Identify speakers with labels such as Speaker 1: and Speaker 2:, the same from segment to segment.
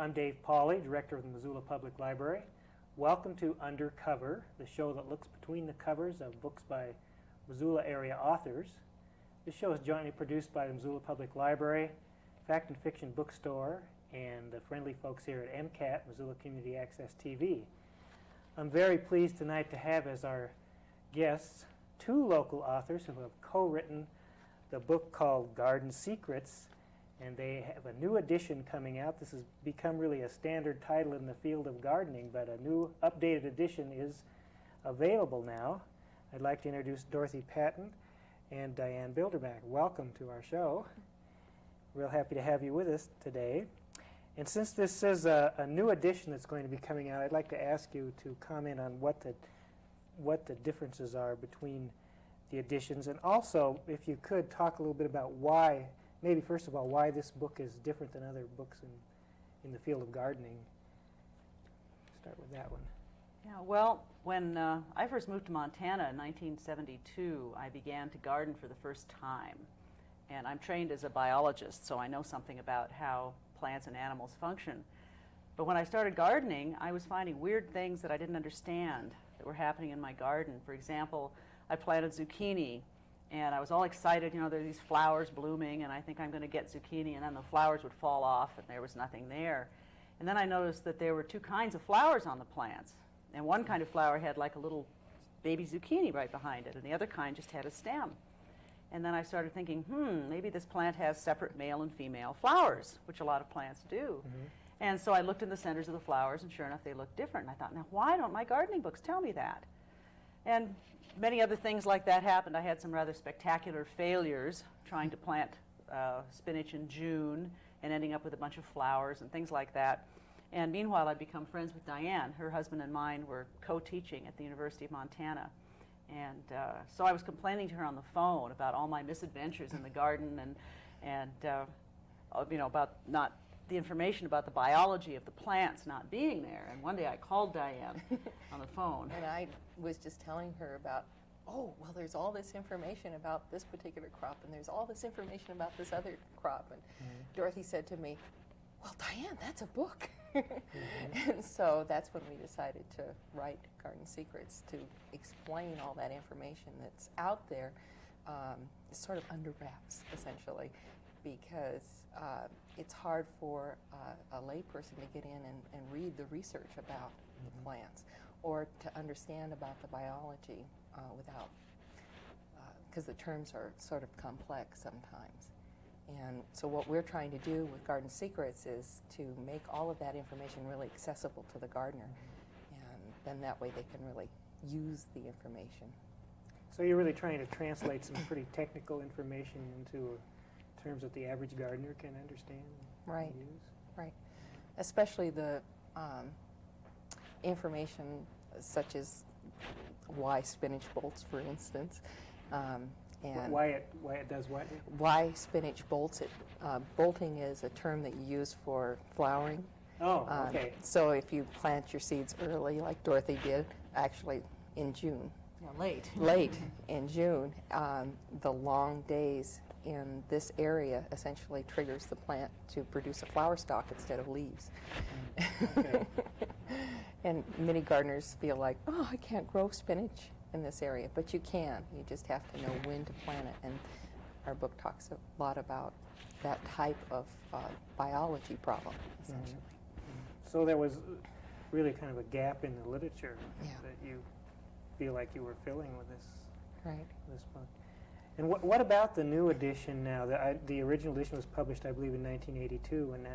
Speaker 1: I'm Dave Pauli, Director of the Missoula Public Library. Welcome to Undercover, the show that looks between the covers of books by Missoula area authors. This show is jointly produced by the Missoula Public Library, Fact and Fiction Bookstore, and the friendly folks here at MCAT, Missoula Community Access TV. I'm very pleased tonight to have as our guests two local authors who have co-written the book called Garden Secrets, and they have a new edition coming out. This has become really a standard title in the field of gardening, but a new updated edition is available now. I'd like to introduce Dorothy Patton and Diane Bildedrbac. Welcome to our show. Real happy to have you with us today. And since this is a new edition that's going to be coming out, I'd like to ask you to comment on what the differences are between the editions, and also, if you could, talk a little bit about why, maybe first of all, why this book is different than other books in the field of gardening. Start with that one.
Speaker 2: Yeah, well, when I first moved to Montana in 1972, I began to garden for the first time. And I'm trained as a biologist, so I know something about how plants and animals function. But when I started gardening, I was finding weird things that I didn't understand that were happening in my garden. For example, I planted zucchini, and I was all excited, you know, there are these flowers blooming, and I think I'm going to get zucchini, and then the flowers would fall off, and there was nothing there. And then I noticed that there were two kinds of flowers on the plants. And one kind of flower had like a little baby zucchini right behind it, and the other kind just had a stem. And then I started thinking, maybe this plant has separate male and female flowers, which a lot of plants do. Mm-hmm. And so I looked in the centers of the flowers, and sure enough, they looked different. And I thought, now, why don't my gardening books tell me that? And many other things like that happened. I had some rather spectacular failures trying to plant spinach in June and ending up with a bunch of flowers and things like that. And meanwhile, I'd become friends with Diane. Her husband and mine were co-teaching at the University of Montana. And so I was complaining to her on the phone about all my misadventures in the garden and you know, about not the information about the biology of the plants not being there. And one day I called Diane on the phone.
Speaker 3: And I was just telling her about, oh, well, there's all this information about this particular crop, and there's all this information about this other crop. And Dorothy said to me, well, Diane, that's a book. And so that's when we decided to write Garden Secrets, to explain all that information that's out there, sort of under wraps, essentially, because it's hard for a layperson to get in and read the research about the plants, or to understand about the biology without, because the terms are sort of complex sometimes. And so what we're trying to do with Garden Secrets is to make all of that information really accessible to the gardener, and then that way they can really use the information.
Speaker 1: So you're really trying to translate some pretty technical information into terms that the average gardener can understand
Speaker 3: Right.
Speaker 1: and use?
Speaker 3: Right. Especially the information such as why spinach bolts, for instance.
Speaker 1: And why it does what?
Speaker 3: Why spinach bolts. Bolting is a term that you use for flowering.
Speaker 1: Oh, okay.
Speaker 3: So if you plant your seeds early, like Dorothy did, actually in June.
Speaker 2: Yeah, late.
Speaker 3: Late in June, the long days in this area essentially triggers the plant to produce a flower stalk instead of leaves.
Speaker 1: Okay.
Speaker 3: And many gardeners feel like, oh, I can't grow spinach in this area, but you can. You just have to know when to plant it. And our book talks a lot about that type of biology problem, essentially.
Speaker 1: Mm-hmm. So there was really kind of a gap in the literature that you feel like you were filling with this, this book. And what about the new edition now? The original edition was published, I believe, in 1982, and now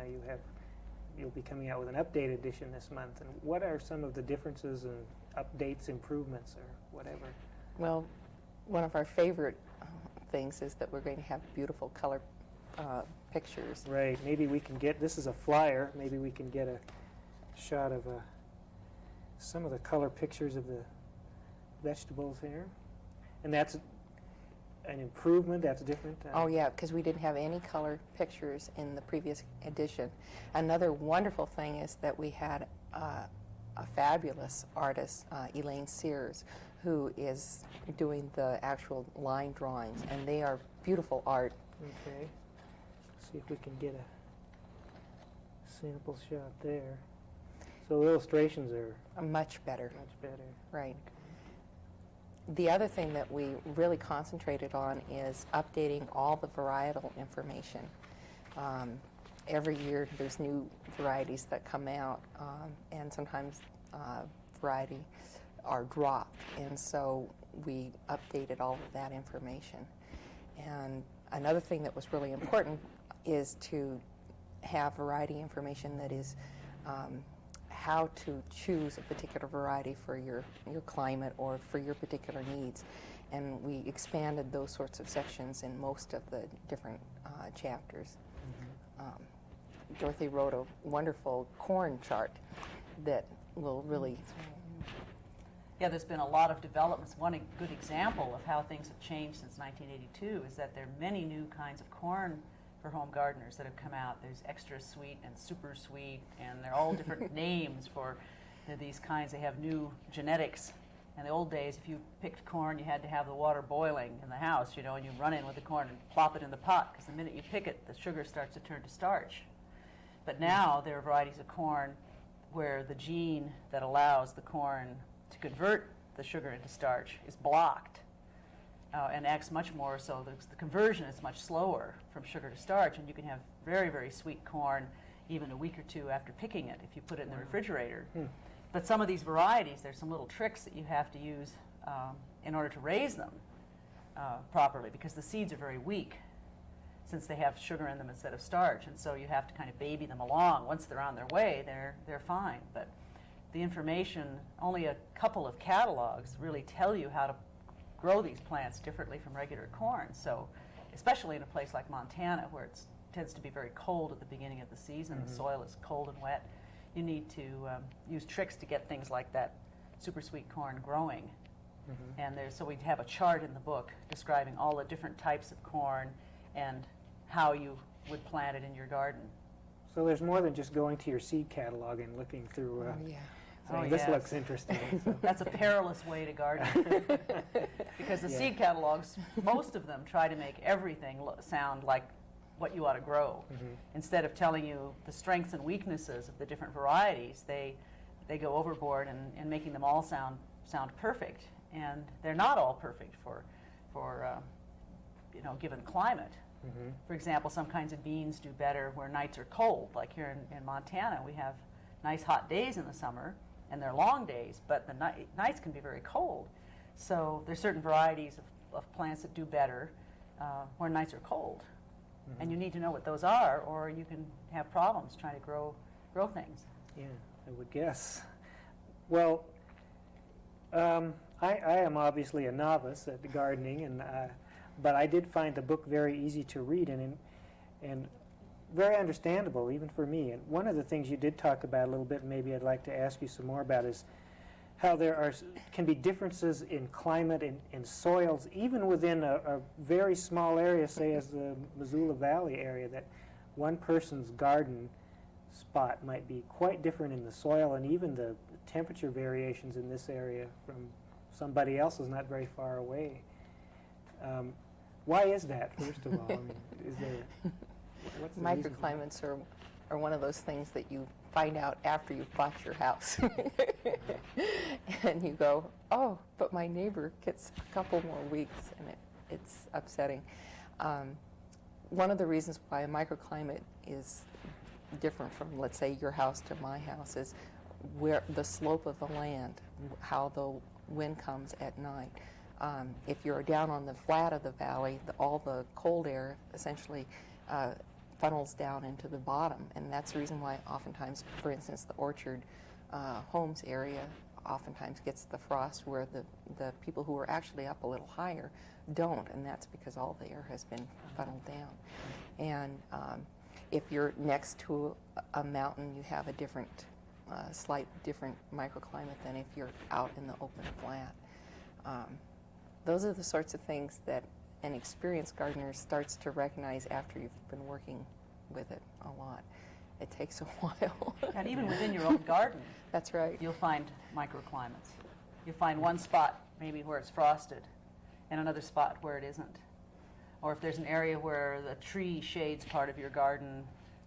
Speaker 1: you'll be coming out with an updated edition this month. And what are some of the differences and updates, improvements, or whatever?
Speaker 3: Well, one of our favorite things is that we're going to have beautiful color pictures.
Speaker 1: Right. Maybe we can get, this is a flyer, maybe we can get a shot of some of the color pictures of the vegetables here. And that's an improvement, that's different?
Speaker 3: Oh yeah, because we didn't have any color pictures in the previous edition. Another wonderful thing is that we had a fabulous artist, Elaine Sears, who is doing the actual line drawings, and they are beautiful art.
Speaker 1: Okay. See if we can get sample shot there. So the illustrations are
Speaker 3: Much better.
Speaker 1: much better.
Speaker 3: Right. The other thing that we really concentrated on is updating all the varietal information. Every year there's new varieties that come out, and sometimes varieties are dropped, and so we updated all of that information. And another thing that was really important is to have variety information that is how to choose a particular variety for your climate or for your particular needs. And we expanded those sorts of sections in most of the different chapters. Dorothy wrote a wonderful corn chart that will really...
Speaker 2: Yeah, there's been a lot of developments. One good example of how things have changed since 1982 is that there are many new kinds of corn for home gardeners that have come out. There's extra sweet and super sweet, and they're all different names for these kinds. They have new genetics. In the old days, if you picked corn, you had to have the water boiling in the house, you know, and you run in with the corn and plop it in the pot, because the minute you pick it, the sugar starts to turn to starch. But now there are varieties of corn where the gene that allows the corn to convert the sugar into starch is blocked and acts much more so the conversion is much slower from sugar to starch, and you can have very, very sweet corn even a week or two after picking it if you put it in the refrigerator. But some of these varieties, there's some little tricks that you have to use in order to raise them properly, because the seeds are very weak since they have sugar in them instead of starch, and so you have to kind of baby them along. Once they're on their way, they're fine. But the information, only a couple of catalogs really tell you how to grow these plants differently from regular corn. So especially in a place like Montana, where it tends to be very cold at the beginning of the season, the soil is cold and wet, you need to use tricks to get things like that super sweet corn growing. And so we have a chart in the book describing all the different types of corn and how you would plant it in your garden.
Speaker 1: So there's more than just going to your seed catalog and looking through, saying, this
Speaker 2: yes.
Speaker 1: looks interesting. So.
Speaker 2: That's a perilous way to garden. Because the seed catalogs, most of them try to make everything sound like what you ought to grow. Instead of telling you the strengths and weaknesses of the different varieties, they go overboard in making them all sound perfect. And they're not all perfect for given climate. For example, some kinds of beans do better where nights are cold. Like here in Montana, we have nice hot days in the summer, and they're long days, but the nights can be very cold. So there's certain varieties of plants that do better where nights are cold. And you need to know what those are, or you can have problems trying to grow things.
Speaker 1: Yeah, I would guess. Well, I am obviously a novice at the gardening, but I did find the book very easy to read and very understandable, even for me. And one of the things you did talk about a little bit, and maybe I'd like to ask you some more about, is how there can be differences in climate and soils, even within a very small area, say as the Missoula Valley area, that one person's garden spot might be quite different in the soil, and even the temperature variations in this area from somebody else's not very far away. Why is that, first of all? I mean, is there...
Speaker 3: Microclimates are one of those things that you find out after you've bought your house. And you go, oh, but my neighbor gets a couple more weeks, and it's upsetting. One of the reasons why a microclimate is different from, let's say, your house to my house is where the slope of the land, how the wind comes at night. If you're down on the flat of the valley, all the cold air essentially funnels down into the bottom, and that's the reason why oftentimes, for instance, the Orchard Homes area oftentimes gets the frost, where the people who are actually up a little higher don't, and that's because all the air has been funneled down. And if you're next to a mountain, you have a slight different microclimate than if you're out in the open flat. Those are the sorts of things that an experienced gardener starts to recognize after you've been working with it a lot. It takes a while.
Speaker 2: And even within your own garden,
Speaker 3: that's right.
Speaker 2: You'll find microclimates. You'll find one spot maybe where it's frosted and another spot where it isn't. Or if there's an area where the tree shades part of your garden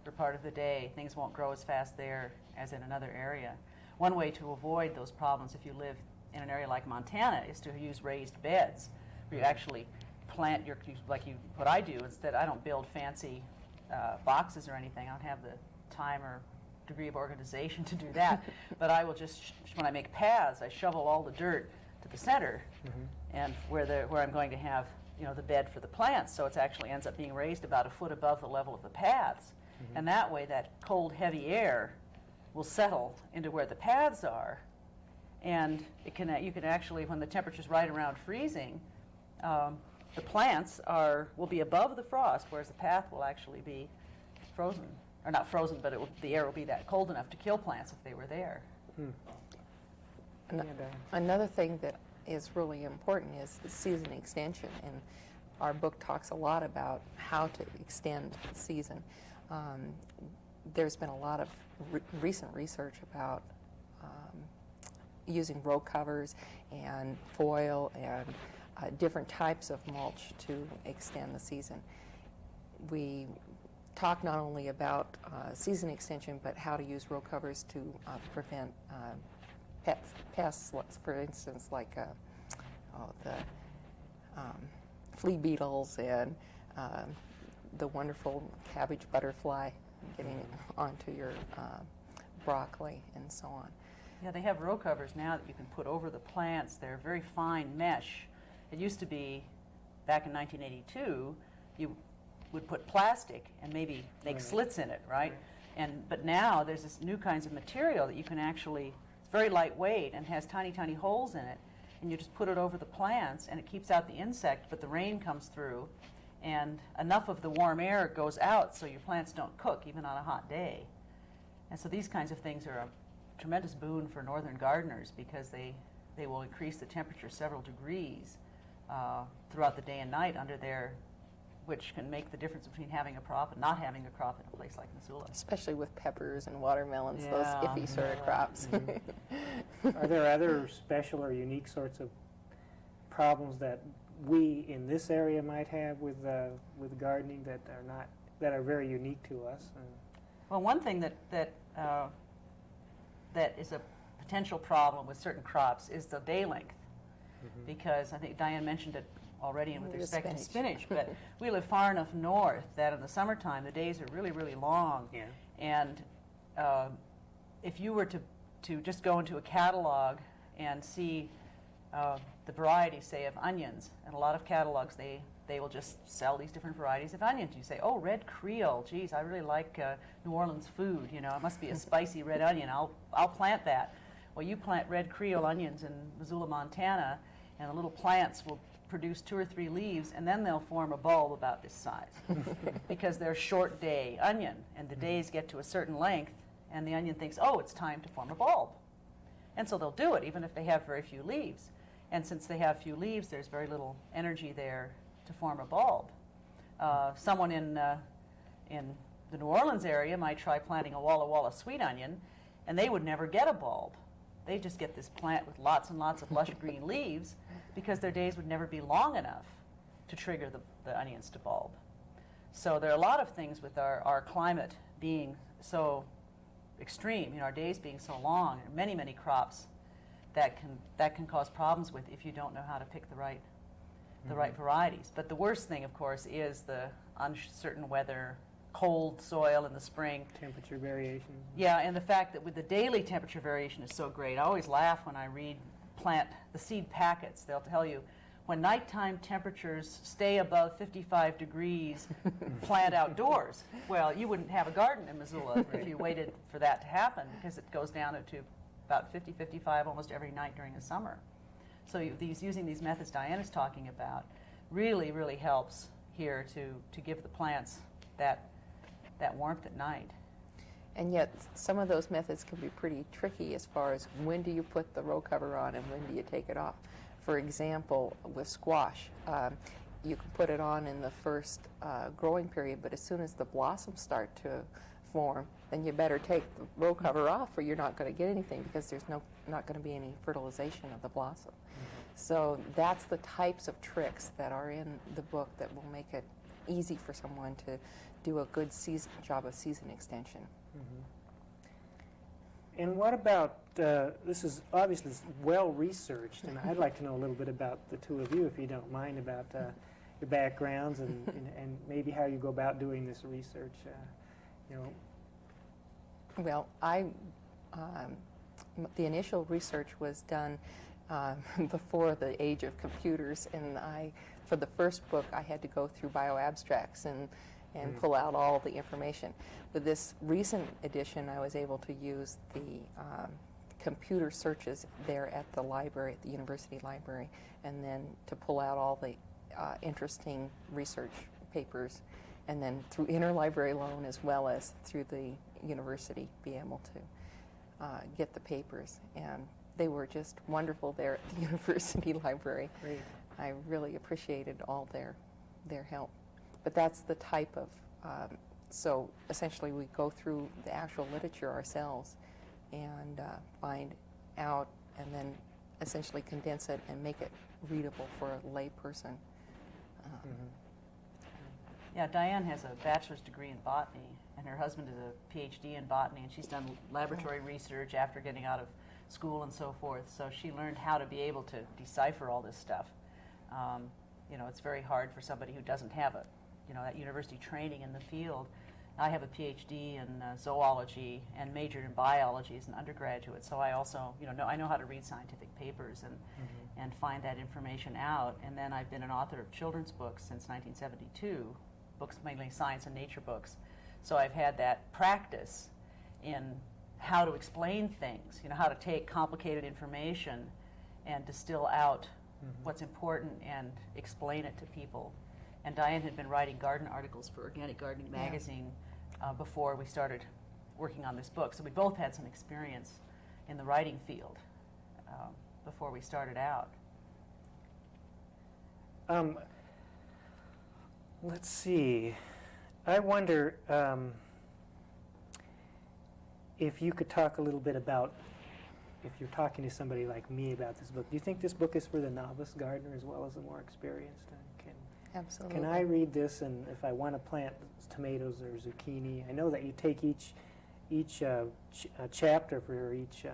Speaker 2: colder part of the day. Things won't grow as fast there as in another area. One way to avoid those problems if you live in an area like Montana is to use raised beds, where you actually plant what I do. Instead, I don't build fancy boxes or anything. I don't have the time or degree of organization to do that. But I will just, when I make paths, I shovel all the dirt to the center, and where I'm going to have the bed for the plants. So it actually ends up being raised about a foot above the level of the paths, and that way that cold, heavy air will settle into where the paths are, and you can actually, when the temperature's right around freezing, the plants will be above the frost, whereas the path will actually be frozen, or not frozen, but the air will be that cold enough to kill plants if they were there.
Speaker 3: Another thing that is really important is the season extension, and our book talks a lot about how to extend the season. There's been a lot of recent research about using row covers and foil and different types of mulch to extend the season. We talk not only about season extension, but how to use row covers to prevent pests, for instance, like the flea beetles and the wonderful cabbage butterfly getting onto your broccoli and so on.
Speaker 2: Yeah, they have row covers now that you can put over the plants. They're very fine mesh. It used to be, back in 1982, you would put plastic and maybe make slits in it, right? But now there's this new kinds of material that you can actually, it's very lightweight and has tiny, tiny holes in it, and you just put it over the plants and it keeps out the insect, but the rain comes through and enough of the warm air goes out so your plants don't cook even on a hot day. And so these kinds of things are a tremendous boon for northern gardeners, because they will increase the temperature several degrees throughout the day and night under there, which can make the difference between having a crop and not having a crop in a place like Missoula.
Speaker 3: Especially with peppers and watermelons, those iffy sort of crops.
Speaker 1: Are there other special or unique sorts of problems that we in this area might have with gardening that are very unique to us?
Speaker 2: Well, one thing that is a potential problem with certain crops is the day length, because I think Diane mentioned it already with respect to spinach, but we live far enough north that in the summertime the days are really, really long.
Speaker 1: Yeah.
Speaker 2: And if you were to just go into a catalog and see the variety, say, of onions, and a lot of catalogs, they will just sell these different varieties of onions. You say, oh, red Creole, geez, I really like New Orleans food, it must be a spicy red onion, I'll plant that. Well, you plant red Creole onions in Missoula, Montana, and the little plants will produce 2 or 3 leaves, and then they'll form a bulb about this size because they're short day onion, and the days get to a certain length, and the onion thinks, oh, it's time to form a bulb. And so they'll do it, even if they have very few leaves. And since they have few leaves, there's very little energy there to form a bulb. Someone in the New Orleans area might try planting a Walla Walla sweet onion, and they would never get a bulb. They just get this plant with lots and lots of lush green leaves, because their days would never be long enough to trigger the onions to bulb. So there are a lot of things with our climate being so extreme, our days being so long, and many, many crops that can cause problems with if you don't know how to pick the right varieties. But the worst thing, of course, is the uncertain weather, cold soil in the spring.
Speaker 1: Temperature variations.
Speaker 2: Yeah, and the fact that with the daily temperature variation is so great. I always laugh when I read the seed packets. They'll tell you, when nighttime temperatures stay above 55 degrees, plant outdoors. Well, you wouldn't have a garden in Missoula if you waited for that to happen, because it goes down to about 50, 55 almost every night during the summer. So using these methods Diane is talking about really, really helps here to give the plants that warmth at night.
Speaker 3: And yet some of those methods can be pretty tricky as far as when do you put the row cover on and when do you take it off. For example, with squash, you can put it on in the first growing period, but as soon as the blossoms start to form, then you better take the row cover off, or you're not going to get anything, because there's not going to be any fertilization of the blossom. So that's the types of tricks that are in the book that will make it easy for someone to do a good job of season extension.
Speaker 1: Mm-hmm. And what about, this is obviously well researched, and I'd like to know a little bit about the two of you, if you don't mind, about your backgrounds and maybe how you go about doing this research. You know.
Speaker 3: Well, the initial research was done before the age of computers, and for the first book, I had to go through bioabstracts and pull out all the information. With this recent edition, I was able to use the computer searches there at the library, at the university library, and then to pull out all the interesting research papers, and then through interlibrary loan as well as through the university, be able to get the papers. And they were just wonderful there at the university library.
Speaker 1: Great.
Speaker 3: I really appreciated all their help. But that's the type of, so essentially we go through the actual literature ourselves and find out and then essentially condense it and make it readable for a lay person.
Speaker 2: Yeah, Diane has a bachelor's degree in botany, and her husband is a PhD in botany, and she's done laboratory research after getting out of school and so forth. So she learned how to be able to decipher all this stuff. You know, it's very hard for somebody who doesn't have that university training in the field. I have a PhD in zoology and majored in biology as an undergraduate, so I also, I know how to read scientific papers and find that information out. And then I've been an author of children's books since 1972, books mainly science and nature books. So I've had that practice in how to explain things, how to take complicated information and distill out what's important and explain it to people. And Diane had been writing garden articles for Organic Gardening magazine before we started working on this book. So we both had some experience in the writing field before we started out.
Speaker 1: Let's see. I wonder if you could talk a little bit about, if you're talking to somebody like me about this book, do you think this book is for the novice gardener as well as the more experienced?
Speaker 3: Absolutely.
Speaker 1: Can I read this, and if I want to plant tomatoes or zucchini, I know that you take each chapter for each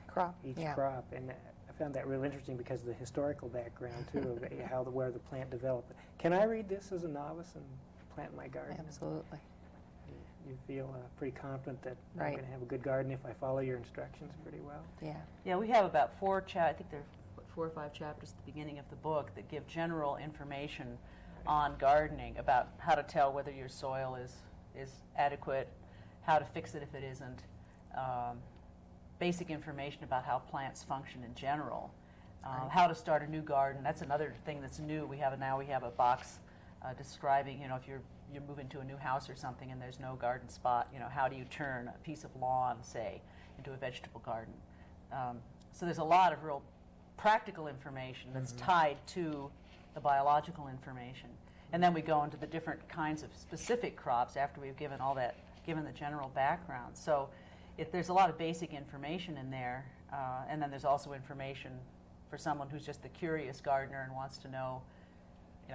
Speaker 3: crop,
Speaker 1: crop, and I found that real interesting because of the historical background too of where the plant developed. Can I read this as a novice and plant my garden?
Speaker 3: Absolutely.
Speaker 1: You feel pretty confident that
Speaker 3: Right.
Speaker 1: I'm going to have a good garden if I follow your instructions pretty well?
Speaker 3: Yeah.
Speaker 2: Yeah, we have about I think there are 4 or 5 chapters at the beginning of the book that give general information on gardening, about how to tell whether your soil is adequate, how to fix it if it isn't, basic information about how plants function in general, how to start a new garden. That's another thing that's new. We have a box describing, if you move into a new house or something and there's no garden spot, how do you turn a piece of lawn, say, into a vegetable garden. So there's a lot of real practical information that's tied to the biological information. And then we go into the different kinds of specific crops after we've given the general background. So there's a lot of basic information in there, and then there's also information for someone who's just the curious gardener and wants to know,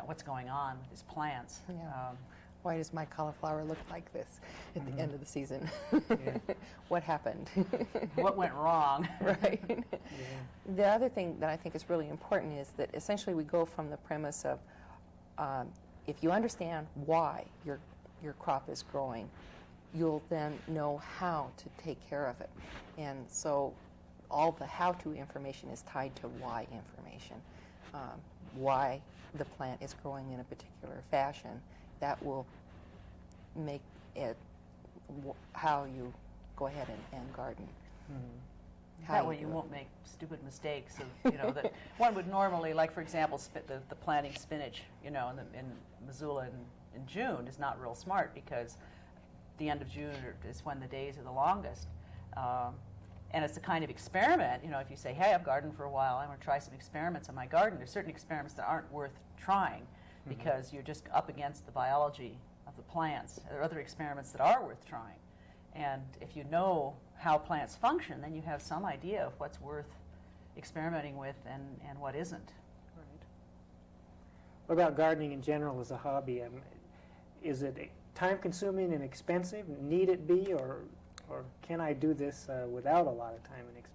Speaker 2: what's going on with his plants.
Speaker 3: Yeah. Why does my cauliflower look like this at the end of the season?
Speaker 1: Yeah.
Speaker 3: What happened?
Speaker 2: What went wrong?
Speaker 3: Right.
Speaker 1: Yeah.
Speaker 3: The other thing that I think is really important is that essentially we go from the premise of if you understand why your crop is growing, you'll then know how to take care of it. And so all the how-to information is tied to why information. Why the plant is growing in a particular fashion. That will make it how you go ahead and garden.
Speaker 2: That way you won't make stupid mistakes of, that one would normally, like for example, the planting spinach, in Missoula in June is not real smart because the end of June is when the days are the longest. And it's a kind of experiment, if you say, hey, I've gardened for a while, I'm going to try some experiments in my garden. There's certain experiments that aren't worth trying because you're just up against the biology of the plants. There are other experiments that are worth trying. And if you know how plants function, then you have some idea of what's worth experimenting with and what isn't.
Speaker 1: Right. What about gardening in general as a hobby? Is it time-consuming and expensive? Need it be, or can I do this without a lot of time and expense?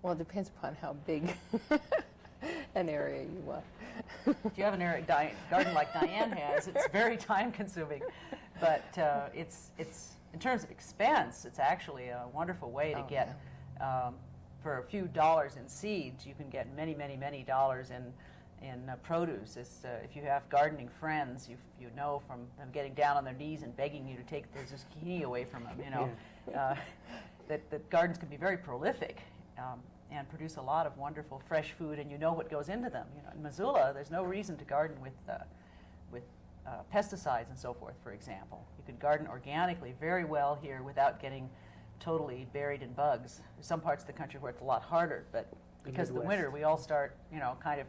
Speaker 3: Well, it depends upon how big an area you want.
Speaker 2: If you have an area garden like Diane has, it's very time-consuming. But it's in terms of expense, it's actually a wonderful way to get, for a few dollars in seeds, you can get many, many, many dollars in produce. If you have gardening friends, you know from them getting down on their knees and begging you to take their zucchini away from them, you know, that gardens can be very prolific and produce a lot of wonderful fresh food, and you know what goes into them. You know, in Missoula, there's no reason to garden with pesticides and so forth, for example. You can garden organically very well here without getting totally buried in bugs. There's some parts of the country where it's a lot harder, but because of the winter, we all start, you know, kind of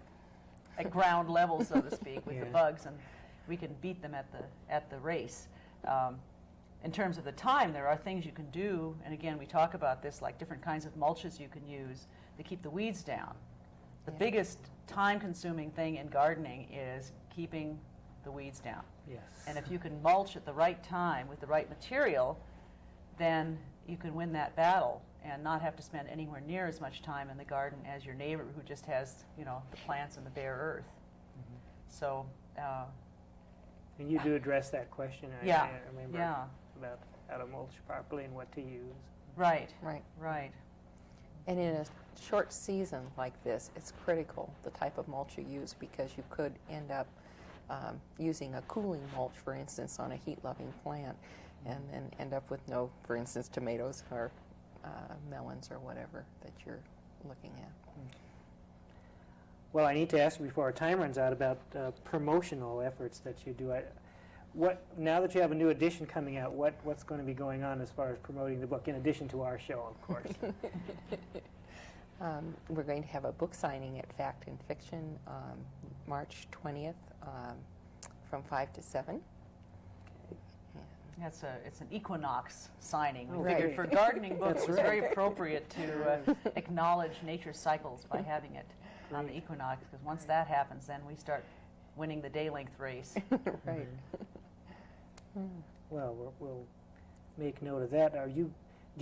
Speaker 2: at ground level, so to speak, with the bugs, and we can beat them at the race. In terms of the time, there are things you can do, and again, we talk about this, like different kinds of mulches you can use to keep the weeds down. The biggest time-consuming thing in gardening is keeping the weeds down.
Speaker 1: Yes.
Speaker 2: And if you can mulch at the right time with the right material, then you can win that battle and not have to spend anywhere near as much time in the garden as your neighbor who just has, you know, the plants and the bare earth. Mm-hmm. So.
Speaker 1: And you do address that question. I remember about how to mulch properly and what to use.
Speaker 2: Right.
Speaker 3: Right.
Speaker 2: Right.
Speaker 3: And in a short season like this, it's critical the type of mulch you use, because you could end up using a cooling mulch, for instance, on a heat-loving plant, and then end up with no, for instance, tomatoes or melons or whatever that you're looking at.
Speaker 1: Well, I need to ask you before our time runs out about promotional efforts that you do. Now that you have a new edition coming out, what's going to be going on as far as promoting the book, in addition to our show, of course?
Speaker 3: We're going to have a book signing at Fact and Fiction March 20th from 5 to 7.
Speaker 2: It's an equinox signing. We
Speaker 3: Right.
Speaker 2: figured for gardening books,
Speaker 1: That's
Speaker 2: it was
Speaker 1: right.
Speaker 2: very appropriate to acknowledge nature's cycles by having it on the equinox, because once that happens, then we start winning the day-length race.
Speaker 3: Right.
Speaker 1: Well, we'll make note of that. Do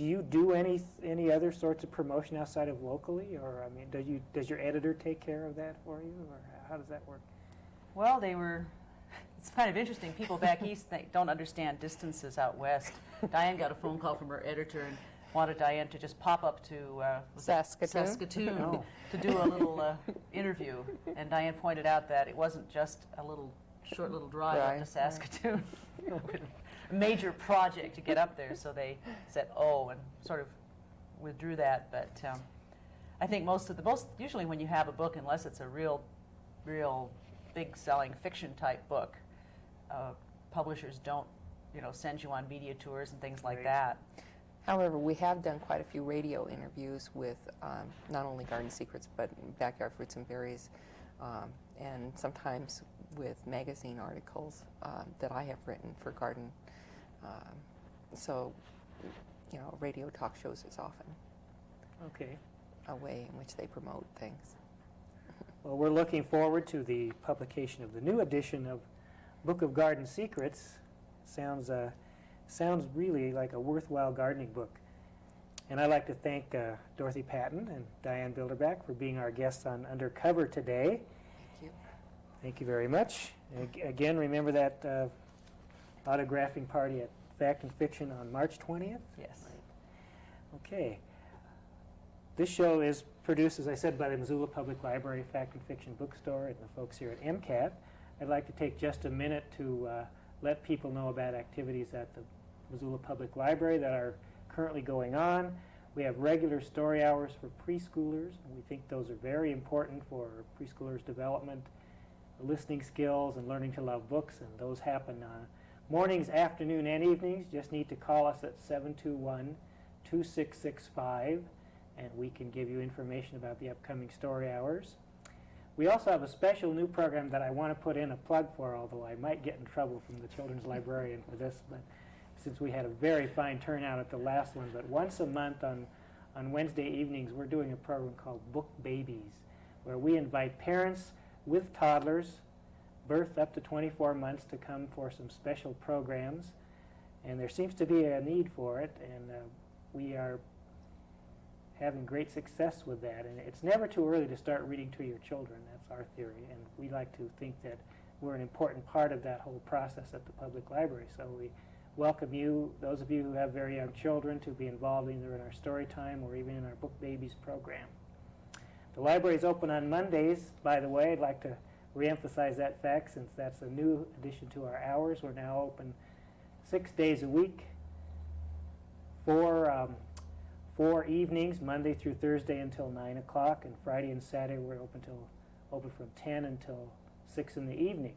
Speaker 1: you do any other sorts of promotion outside of locally, or I mean, does your editor take care of that for you, or how does that work?
Speaker 2: Well, it's kind of interesting. People back east don't understand distances out west. Diane got a phone call from her editor and wanted Diane to just pop up to Saskatoon
Speaker 1: Oh.
Speaker 2: to do a little interview. And Diane pointed out that it wasn't just a short little drive up to Saskatoon. A major project to get up there, so they said, and sort of withdrew that. But I think usually when you have a book, unless it's a real big selling fiction type book, publishers don't, send you on media tours and things like that.
Speaker 3: However, we have done quite a few radio interviews with not only Garden Secrets, but Backyard Fruits and Berries, and sometimes with magazine articles that I have written for garden. So, radio talk shows is often a way in which they promote things.
Speaker 1: Well, we're looking forward to the publication of the new edition of Book of Garden Secrets. Sounds really like a worthwhile gardening book. And I'd like to thank Dorothy Patton and Diane Bilderbac for being our guests on Undercover today.
Speaker 3: Thank you.
Speaker 1: Thank you very much. Again, remember that autographing party at Fact and Fiction on March 20th?
Speaker 2: Yes.
Speaker 1: Okay. This show is produced, as I said, by the Missoula Public Library Fact and Fiction Bookstore and the folks here at MCAT. I'd like to take just a minute to let people know about activities at the Missoula Public Library that are currently going on. We have regular story hours for preschoolers. We think those are very important for preschoolers' development, listening skills, and learning to love books, and those happen mornings, afternoon, and evenings. Just need to call us at 721-2665, and we can give you information about the upcoming story hours. We also have a special new program that I want to put in a plug for, although I might get in trouble from the children's librarian for this, but since we had a very fine turnout at the last one. But once a month on Wednesday evenings, we're doing a program called Book Babies, where we invite parents with toddlers, birth up to 24 months, to come for some special programs. And there seems to be a need for it, and we are having great success with that. And it's never too early to start reading to your children. That's our theory, and we like to think that we're an important part of that whole process at the public library. So we welcome you, those of you who have very young children, to be involved either in our story time or even in our Book Babies program. The library is open on Mondays, by the way. I'd like to reemphasize that fact, since that's a new addition to our hours. We're now open 6 days a week, four evenings, Monday through Thursday until 9 o'clock, and Friday and Saturday we're open from 10 until 6 in the evening.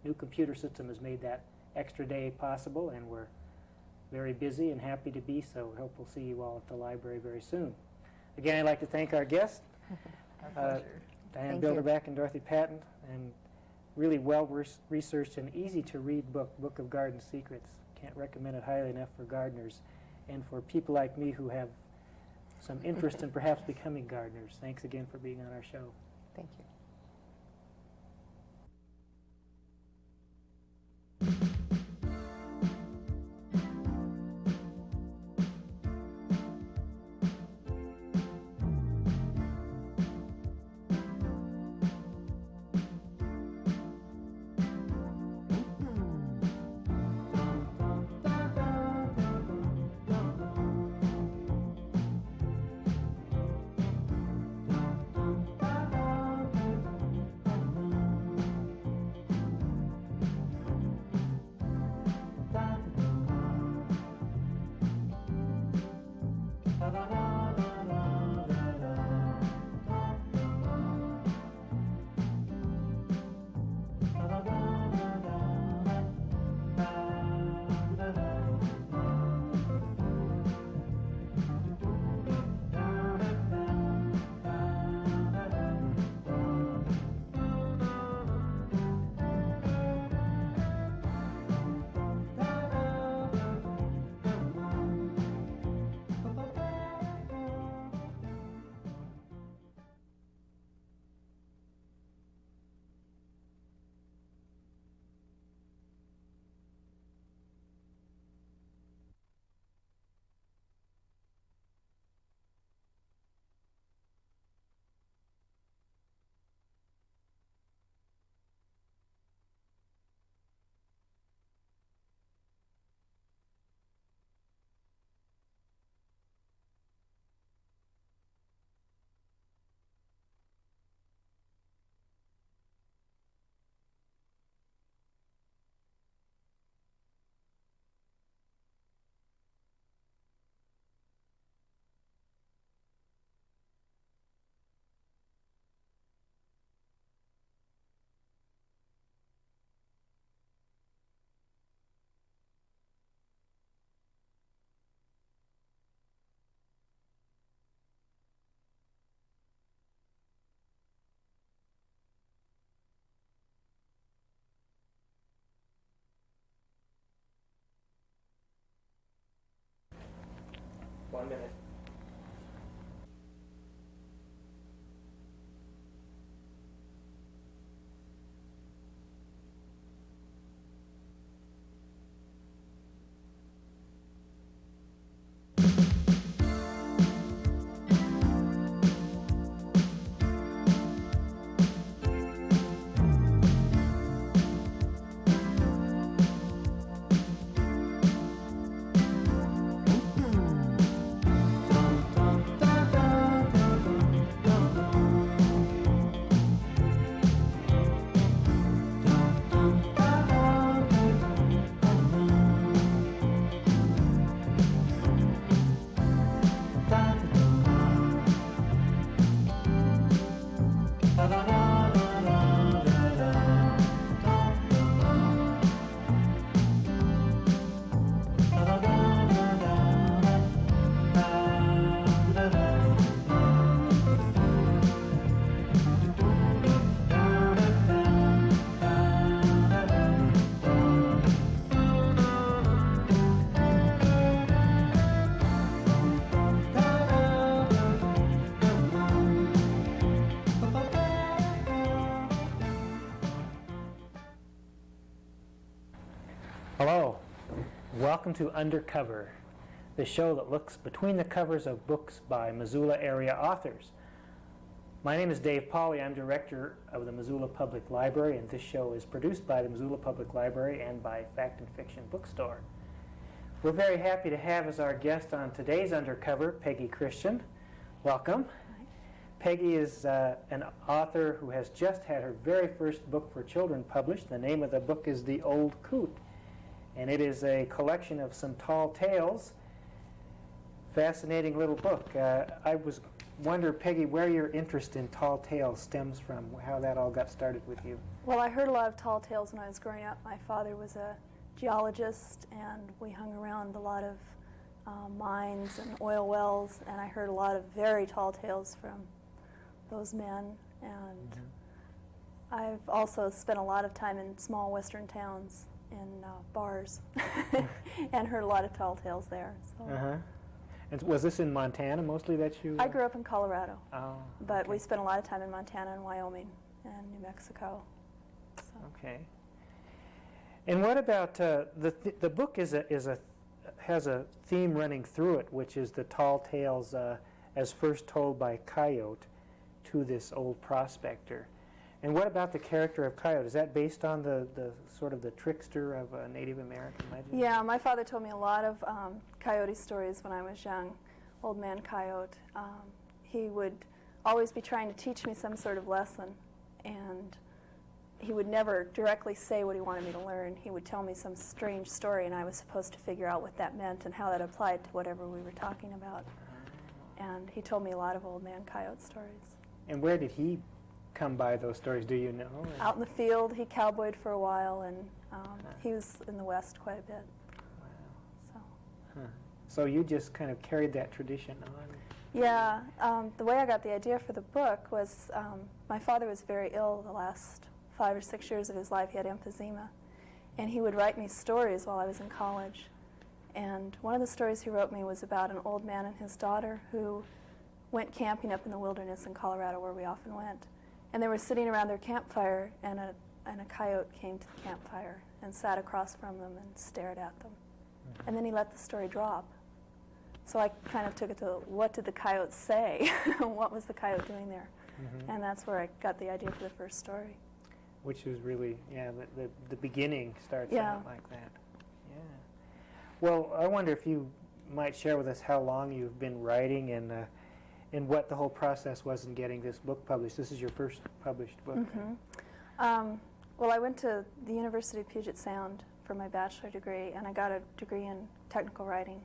Speaker 1: New computer system has made that extra day possible, and we're very busy and happy to be so. We hope we'll see you all at the library very soon. Again, I'd like to thank our guests,
Speaker 3: Our pleasure.
Speaker 1: Diane
Speaker 3: Thank you.
Speaker 1: Bildedrbac and Dorothy Patton, and really well-researched and easy-to-read Book of Garden Secrets. Can't recommend it highly enough for gardeners and for people like me who have some interest in perhaps becoming gardeners. Thanks again for being on our show.
Speaker 3: Thank you.
Speaker 1: One minute. Hello. Welcome to Undercover, the show that looks between the covers of books by Missoula area authors. My name is Dave Pauli. I'm director of the Missoula Public Library, and this show is produced by the Missoula Public Library and by Fact and Fiction Bookstore. We're very happy to have as our guest on today's Undercover, Peggy Christian. Welcome. Peggy is an author who has just had her very first book for children published. The name of the book is The Old Coot, and it is a collection of some tall tales. Fascinating little book. I wonder, Peggy, where your interest in tall tales stems from, how that all got started with you.
Speaker 4: Well, I heard a lot of tall tales when I was growing up. My father was a geologist, and we hung around a lot of mines and oil wells, and I heard a lot of very tall tales from those men. And I've also spent a lot of time in small western towns in bars and heard a lot of tall tales there. So.
Speaker 1: And was this in Montana mostly that you...
Speaker 4: I grew up in Colorado, but
Speaker 1: okay.
Speaker 4: we spent a lot of time in Montana and Wyoming and New Mexico. So.
Speaker 1: Okay. And what about the book has a theme running through it, which is the tall tales as first told by Coyote to this old prospector. And what about the character of Coyote? Is that based on the sort of the trickster of a Native American legend?
Speaker 4: Yeah, my father told me a lot of coyote stories when I was young, Old Man Coyote. He would always be trying to teach me some sort of lesson, and he would never directly say what he wanted me to learn. He would tell me some strange story, and I was supposed to figure out what that meant and how that applied to whatever we were talking about. And he told me a lot of Old Man Coyote stories.
Speaker 1: And where did he come by those stories, do you know?
Speaker 4: Out in the field. He cowboyed for a while, and he was in the West quite a bit.
Speaker 1: Wow. So. So you just kind of carried that tradition on?
Speaker 4: Yeah. The way I got the idea for the book was my father was very ill the last 5 or 6 years of his life. He had emphysema. And he would write me stories while I was in college. And one of the stories he wrote me was about an old man and his daughter who went camping up in the wilderness in Colorado, where we often went. And they were sitting around their campfire, and a coyote came to the campfire and sat across from them and stared at them. And then he let the story drop. So I kind of took it to, what did the coyote say? What was the coyote doing there? And that's where I got the idea for the first story.
Speaker 1: Which is really, yeah, the beginning starts out like that. Yeah. Well, I wonder if you might share with us how long you've been writing and what the whole process was in getting this book published. This is your first published book.
Speaker 4: Well, I went to the University of Puget Sound for my bachelor degree, and I got a degree in technical writing.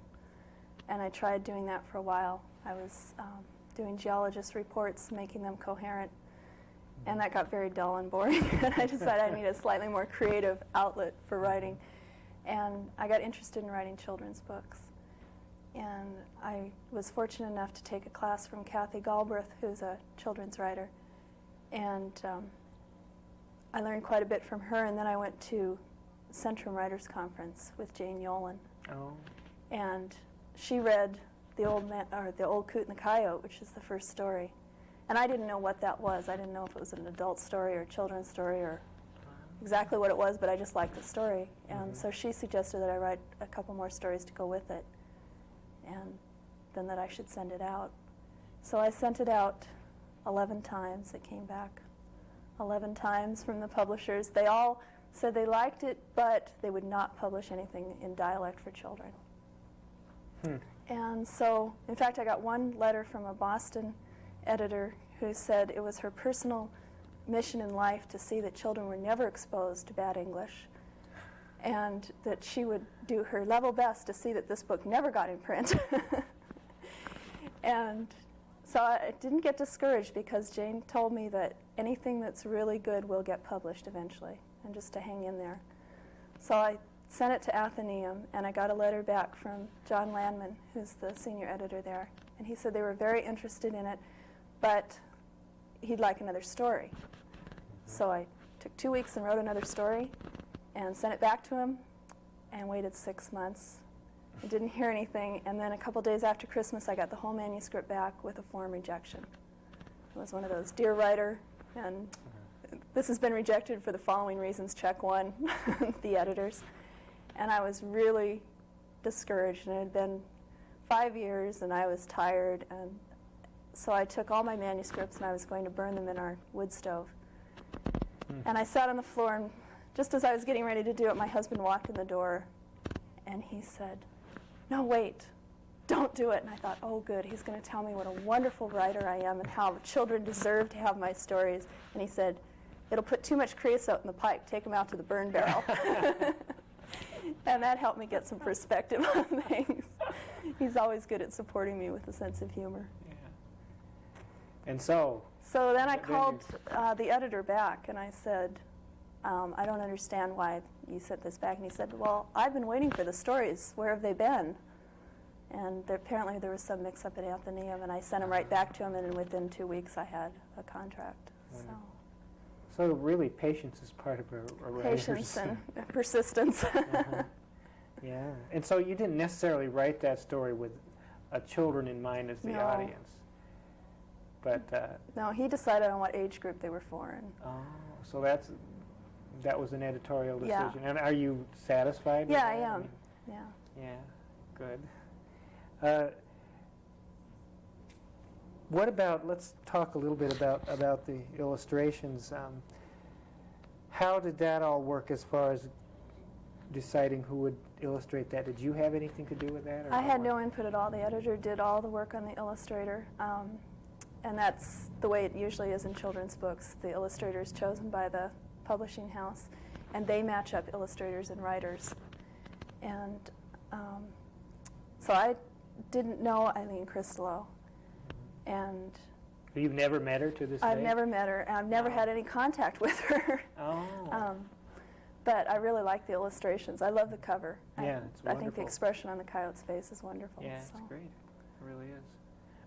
Speaker 4: And I tried doing that for a while. I was doing geologist reports, making them coherent, and that got very dull and boring. And I decided I needed a slightly more creative outlet for writing. And I got interested in writing children's books. And I was fortunate enough to take a class from Kathy Galbraith, who's a children's writer. And I learned quite a bit from her, and then I went to Centrum Writers Conference with Jane Yolen. And she read The Old Coot and the Coyote, which is the first story. And I didn't know what that was. I didn't know if it was an adult story or a children's story or exactly what it was, but I just liked the story. And so she suggested that I write a couple more stories to go with it, and then that I should send it out. So I sent it out 11 times. It came back 11 times from the publishers. They all said they liked it, but they would not publish anything in dialect for children. And so, in fact, I got one letter from a Boston editor who said it was her personal mission in life to see that children were never exposed to bad English, and that she would do her level best to see that this book never got in print. And so I didn't get discouraged, because Jane told me that anything that's really good will get published eventually, and just to hang in there. So I sent it to Athenaeum, and I got a letter back from John Landman, who's the senior editor there. And he said they were very interested in it, but he'd like another story. So I took 2 weeks and wrote another story and sent it back to him and waited 6 months. I didn't hear anything, and then a couple days after Christmas I got the whole manuscript back with a form rejection. It was one of those, "Dear writer, and this has been rejected for the following reasons, check one," the editors. And I was really discouraged, and it had been 5 years, and I was tired, and so I took all my manuscripts and I was going to burn them in our wood stove. And I sat on the floor, and just as I was getting ready to do it, my husband walked in the door, and he said, "No, wait, don't do it." And I thought, oh, good, he's going to tell me what a wonderful writer I am and how children deserve to have my stories. And he said, "It'll put too much creosote in the pipe. Take them out to the burn barrel." And that helped me get some perspective on things. He's always good at supporting me with a sense of humor.
Speaker 1: Yeah. And so
Speaker 4: then I called the editor back, and I said, "I don't understand why you sent this back." And he said, "Well, I've been waiting for the stories. Where have they been?" And apparently there was some mix-up at Athenaeum, and I sent them right back to him, and within 2 weeks I had a contract.
Speaker 1: So really, patience is part of a writer's.
Speaker 4: Patience and persistence.
Speaker 1: Yeah. And so you didn't necessarily write that story with children in mind as the
Speaker 4: No.
Speaker 1: audience. But
Speaker 4: No, he decided on what age group they were for. And
Speaker 1: so that was an editorial
Speaker 4: Yeah.
Speaker 1: decision. And are you satisfied with
Speaker 4: yeah,
Speaker 1: that?
Speaker 4: I am.
Speaker 1: mean,
Speaker 4: Yeah.
Speaker 1: yeah, good. What about, let's talk a little bit about the illustrations. How did that all work as far as deciding who would illustrate that? Did you have anything to do with that? Or
Speaker 4: I had no input at all. The editor did all the work on the illustrator. And that's the way it usually is in children's books. The illustrator is chosen by the publishing house, and they match up illustrators and writers. And so I didn't know Eileen Cristelow. And
Speaker 1: You've never met her to this day?
Speaker 4: I've never met her, and I've never had any contact with her.
Speaker 1: Oh.
Speaker 4: But I really like the illustrations. I love the cover.
Speaker 1: Yeah, it's
Speaker 4: I think the
Speaker 1: wonderful.
Speaker 4: expression on the coyote's face is wonderful.
Speaker 1: Yeah, it's
Speaker 4: so.
Speaker 1: great. It really is.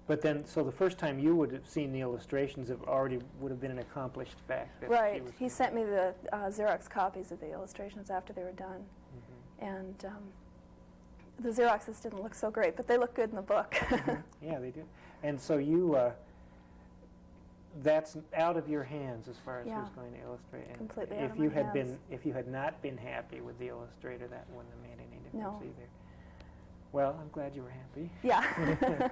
Speaker 1: But then, so the first time you would have seen the illustrations would have been an accomplished fact. That
Speaker 4: Right.
Speaker 1: she was
Speaker 4: He sent me the Xerox copies of the illustrations after they were done. And the Xeroxes didn't look so great, but they look good in the book.
Speaker 1: Yeah, they do. And so you, that's out of your hands as far as
Speaker 4: Yeah.
Speaker 1: who's going to illustrate. And
Speaker 4: Completely
Speaker 1: if
Speaker 4: out of
Speaker 1: you
Speaker 4: my
Speaker 1: had
Speaker 4: hands.
Speaker 1: if you had not been happy with the illustrator, that wouldn't have made any difference
Speaker 4: No.
Speaker 1: either. Well, I'm glad you were happy.
Speaker 4: Yeah.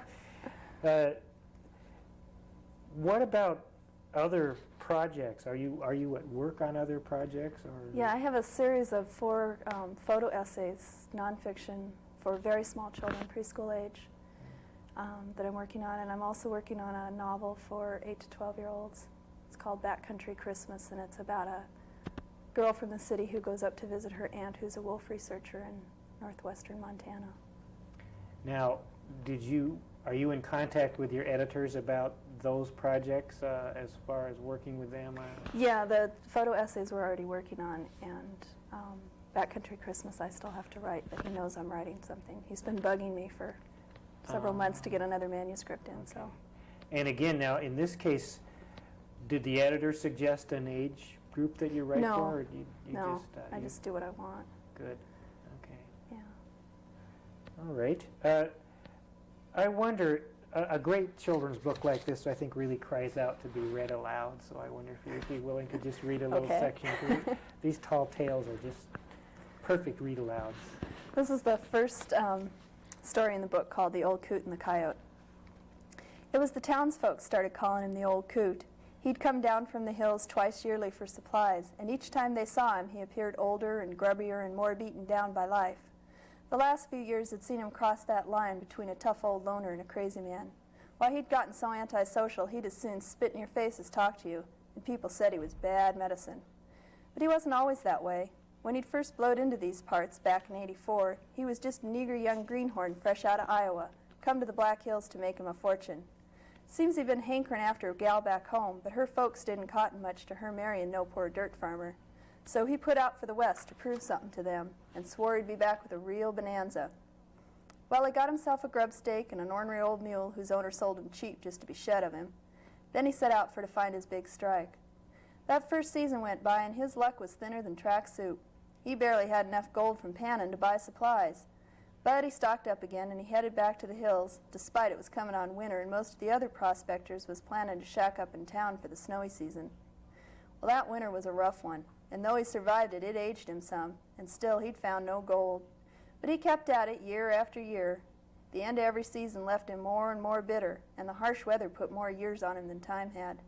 Speaker 1: What about other projects? Are you at work on other projects, or?
Speaker 4: Yeah, I have a series of 4 photo essays, nonfiction, for very small children, preschool age, that I'm working on. And I'm also working on a novel for 8 to 12-year-olds. It's called Backcountry Christmas, and it's about a girl from the city who goes up to visit her aunt, who's a wolf researcher in northwestern Montana.
Speaker 1: Now, are you in contact with your editors about those projects as far as working with them?
Speaker 4: Yeah, the photo essays we're already working on, and Backcountry Christmas I still have to write, but he knows I'm writing something. He's been bugging me for several months to get another manuscript in.
Speaker 1: Okay.
Speaker 4: So.
Speaker 1: And again, now in this case, did the editor suggest an age group that you write
Speaker 4: No.
Speaker 1: for? Or you
Speaker 4: No,
Speaker 1: just,
Speaker 4: I just do what I want.
Speaker 1: Good. Okay.
Speaker 4: Yeah.
Speaker 1: All right. I wonder, a great children's book like this, I think, really cries out to be read aloud. So I wonder if you'd be willing to just read a little
Speaker 4: Okay.
Speaker 1: section. 'Cause these tall tales are just perfect read alouds.
Speaker 4: This is the first story in the book called The Old Coot and the Coyote. It was the townsfolk started calling him the Old Coot. He'd come down from the hills twice yearly for supplies, and each time they saw him, he appeared older and grubbier and more beaten down by life. The last few years had seen him cross that line between a tough old loner and a crazy man. Why, he'd gotten so antisocial, he'd as soon spit in your face as talk to you, and people said he was bad medicine. But he wasn't always that way. When he'd first blowed into these parts back in '84, he was just an eager young greenhorn fresh out of Iowa, come to the Black Hills to make him a fortune. Seems he'd been hankering after a gal back home, but her folks didn't cotton much to her marrying no poor dirt farmer. So he put out for the West to prove something to them, and swore he'd be back with a real bonanza. Well, he got himself a grub stake and an ornery old mule whose owner sold him cheap just to be shed of him. Then he set out for to find his big strike. That first season went by, and his luck was thinner than track soup. He barely had enough gold from panning to buy supplies. But he stocked up again, and he headed back to the hills, despite it was coming on winter, and most of the other prospectors was planning to shack up in town for the snowy season. Well, that winter was a rough one. and though he survived it, it aged him some, and still he'd found no gold. But he kept at it year after year. The end of every season left him more and more bitter, and the harsh weather put more years on him than time had.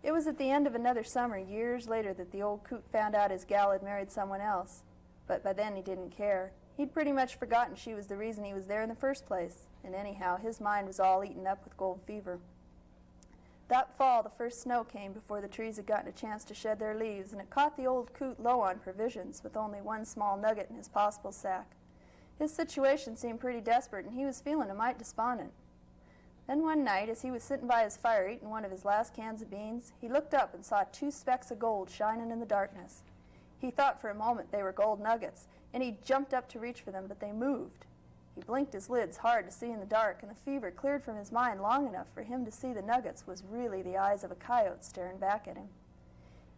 Speaker 4: It was at the end of another summer, years later, that the old coot found out his gal had married someone else. But by then he didn't care. He'd pretty much forgotten she was the reason he was there in the first place, and anyhow, his mind was all eaten up with gold fever. That fall, the first snow came before the trees had gotten a chance to shed their leaves, and it caught the old coot low on provisions, with only one small nugget in his possible sack. His situation seemed pretty desperate, and he was feeling a mite despondent. Then one night, as he was sitting by his fire eating one of his last cans of beans, he looked up and saw 2 specks of gold shining in the darkness. He thought for a moment they were gold nuggets, and he jumped up to reach for them, but they moved. He blinked his lids hard to see in the dark, and the fever cleared from his mind long enough for him to see the nuggets was really the eyes of a coyote staring back at him.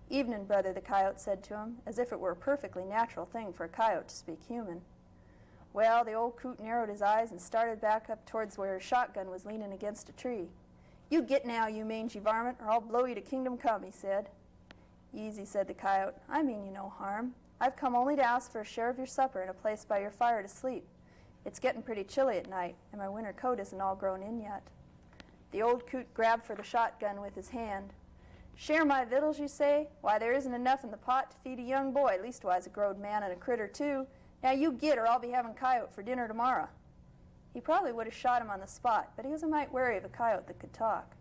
Speaker 4: "Evening, brother," the coyote said to him, as if it were a perfectly natural thing for a coyote to speak human. Well, the old coot narrowed his eyes and started back up towards where his shotgun was leaning against a tree. "You get now, you mangy varmint, or I'll blow you to kingdom come," he said. "Easy," said the coyote. "I mean you no harm. I've come only to ask for a share of your supper and a place by your fire to sleep. It's getting pretty chilly at night, and my winter coat isn't all grown in yet." The old coot grabbed for the shotgun with his hand. "Share my victuals, you say? Why, there isn't enough in the pot to feed a young boy, leastwise a growed man and a critter, too. Now you get, or I'll be having coyote for dinner tomorrow." He probably would have shot him on the spot, but he was a mite wary of a coyote that could talk.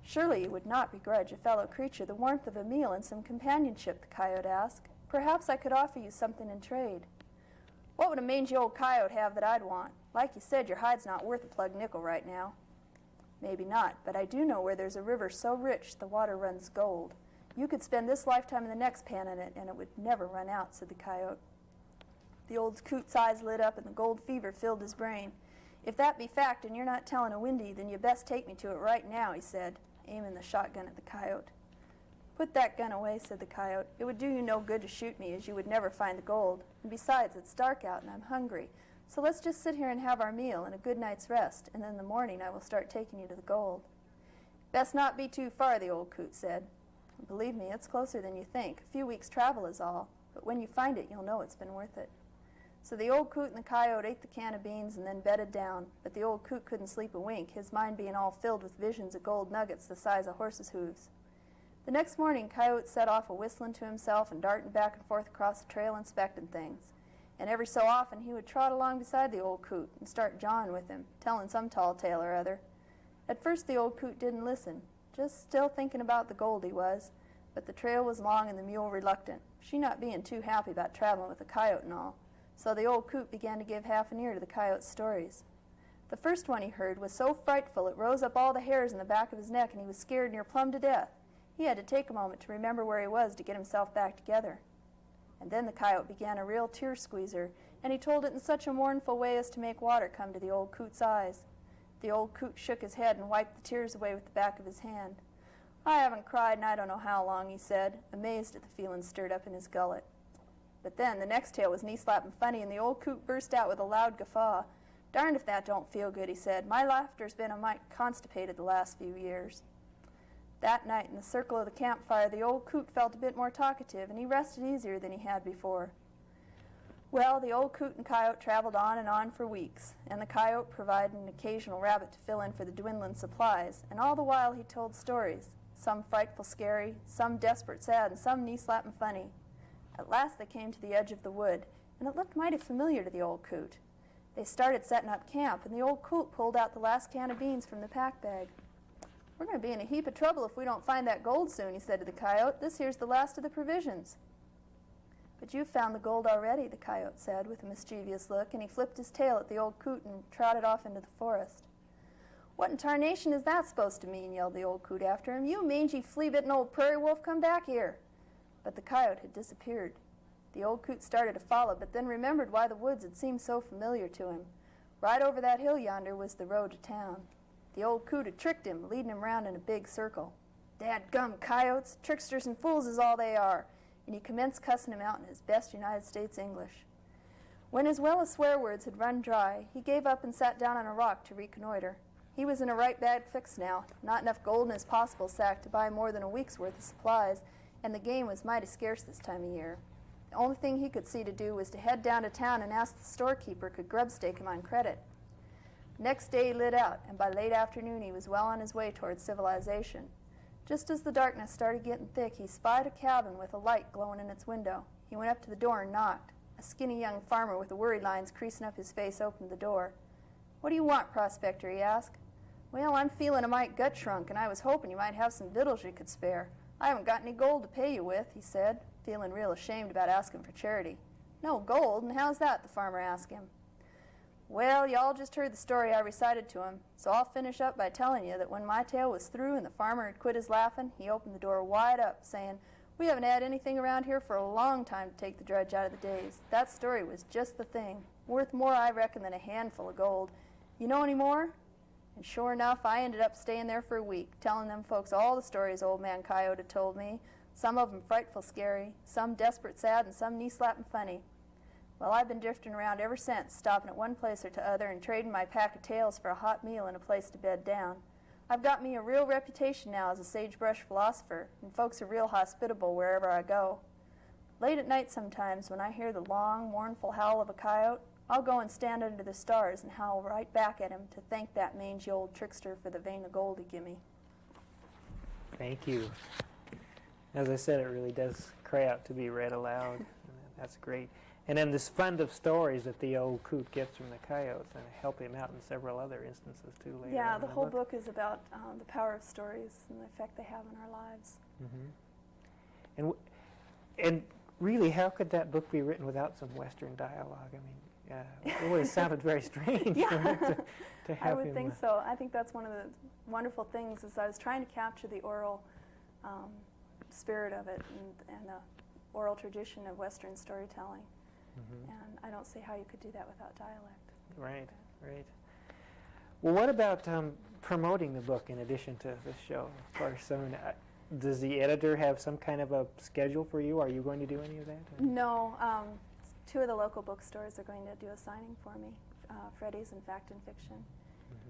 Speaker 4: "Surely you would not begrudge a fellow creature the warmth of a meal and some companionship," the coyote asked. "Perhaps I could offer you something in trade." "What would a mangy old coyote have that I'd want? Like you said, your hide's not worth a plug nickel right now." "Maybe not, but I do know where there's a river so rich the water runs gold. You could spend this lifetime and the next panning it, and it would never run out," said the coyote. The old coot's eyes lit up, and the gold fever filled his brain. "If that be fact, and you're not telling a windy, then you best take me to it right now," he said, aiming the shotgun at the coyote. "Put that gun away," said the coyote. "It would do you no good to shoot me, as you would never find the gold. And besides, it's dark out and I'm hungry. So let's just sit here and have our meal and a good night's rest, and in the morning I will start taking you to the gold." "Best not be too far," the old coot said. "Believe me, it's closer than you think. A few weeks' travel is all. But when you find it, you'll know it's been worth it." So the old coot and the coyote ate the can of beans and then bedded down. But the old coot couldn't sleep a wink, his mind being all filled with visions of gold nuggets the size of horses' hooves. The next morning, Coyote set off a-whistling to himself and darting back and forth across the trail inspecting things. And every so often he would trot along beside the old coot and start jawing with him, telling some tall tale or other. At first the old coot didn't listen, just still thinking about the gold he was, but the trail was long and the mule reluctant, she not being too happy about traveling with a coyote and all. So the old coot began to give half an ear to the coyote's stories. The first one he heard was so frightful it rose up all the hairs in the back of his neck, and he was scared near plumb to death. He had to take a moment to remember where he was to get himself back together. And then the coyote began a real tear squeezer, and he told it in such a mournful way as to make water come to the old coot's eyes. The old coot shook his head and wiped the tears away with the back of his hand. "I haven't cried in I don't know how long," he said, amazed at the feeling stirred up in his gullet. But then the next tale was knee-slapping funny, and the old coot burst out with a loud guffaw. "Darned if that don't feel good," he said. "My laughter's been a mite constipated the last few years." That night in the circle of the campfire, the old coot felt a bit more talkative, and he rested easier than he had before. Well, the old coot and coyote traveled on for weeks, and the coyote provided an occasional rabbit to fill in for the dwindling supplies, and all the while he told stories, some frightful scary, some desperate sad, and some knee-slapping funny. At last they came to the edge of the wood, and it looked mighty familiar to the old coot. They started setting up camp, and the old coot pulled out the last can of beans from the pack bag. "We're going to be in a heap of trouble if we don't find that gold soon," he said to the coyote. "This here's the last of the provisions." "But you've found the gold already," the coyote said with a mischievous look, and he flipped his tail at the old coot and trotted off into the forest. "What in tarnation is that supposed to mean?" yelled the old coot after him. "You mangy, flea-bitten old prairie wolf, come back here." But the coyote had disappeared. The old coot started to follow, but then remembered why the woods had seemed so familiar to him. Right over that hill yonder was the road to town. The old coot had tricked him, leading him round in a big circle. "Dadgum coyotes, tricksters and fools is all they are," and he commenced cussing him out in his best United States English. When his well of swear words had run dry, he gave up and sat down on a rock to reconnoiter. He was in a right bad fix now, not enough gold in his possible sack to buy more than a week's worth of supplies, and the game was mighty scarce this time of year. The only thing he could see to do was to head down to town and ask the storekeeper could grubstake him on credit. Next day he lit out, and by late afternoon he was well on his way towards civilization. Just as the darkness started getting thick, he spied a cabin with a light glowing in its window. He went up to the door and knocked. A skinny young farmer with the worry lines creasing up his face opened the door. "What do you want, prospector?" he asked. "Well, I'm feeling a mite gut shrunk, and I was hoping you might have some victuals you could spare. I haven't got any gold to pay you with," he said, feeling real ashamed about asking for charity. "No gold? And how's that?" the farmer asked him. "Well, you all just heard the story I recited to him, so I'll finish up by telling you that when my tale was through and the farmer had quit his laughing, he opened the door wide up, saying, 'We haven't had anything around here for a long time to take the drudge out of the days. That story was just the thing, worth more, I reckon, than a handful of gold. You know any more?' And sure enough, I ended up staying there for a week, telling them folks all the stories Old Man Coyote had told me, some of them frightful scary, some desperate sad, and some knee-slapping funny. Well, I've been drifting around ever since, stopping at one place or t'other and trading my pack of tales for a hot meal and a place to bed down. I've got me a real reputation now as a sagebrush philosopher, and folks are real hospitable wherever I go. Late at night sometimes, when I hear the long, mournful howl of a coyote, I'll go and stand under the stars and howl right back at him to thank that mangy old trickster for the vein of gold he gimme."
Speaker 1: Thank you. As I said, it really does cry out to be read aloud. That's great. And then this fund of stories that the Old Coot gets from the coyotes and help him out in several other instances too later.
Speaker 4: Yeah,
Speaker 1: on
Speaker 4: the
Speaker 1: in
Speaker 4: whole book is about the power of stories and the effect they have on our lives.
Speaker 1: Mm-hmm. And really, how could that book be written without some Western dialogue? I mean, it would have sounded very strange
Speaker 4: Yeah.
Speaker 1: to have
Speaker 4: I
Speaker 1: him.
Speaker 4: would think so. I think that's one of the wonderful things is I was trying to capture the oral spirit of it and the oral tradition of Western storytelling. And I don't see how you could do that without dialect.
Speaker 1: Right, right. Well, what about promoting the book in addition to the show? Of course, I mean, does the editor have some kind of a schedule for you? Are you going to do any of that? Or?
Speaker 4: No. Two of the local bookstores are going to do a signing for me, Freddy's and Fact and Fiction.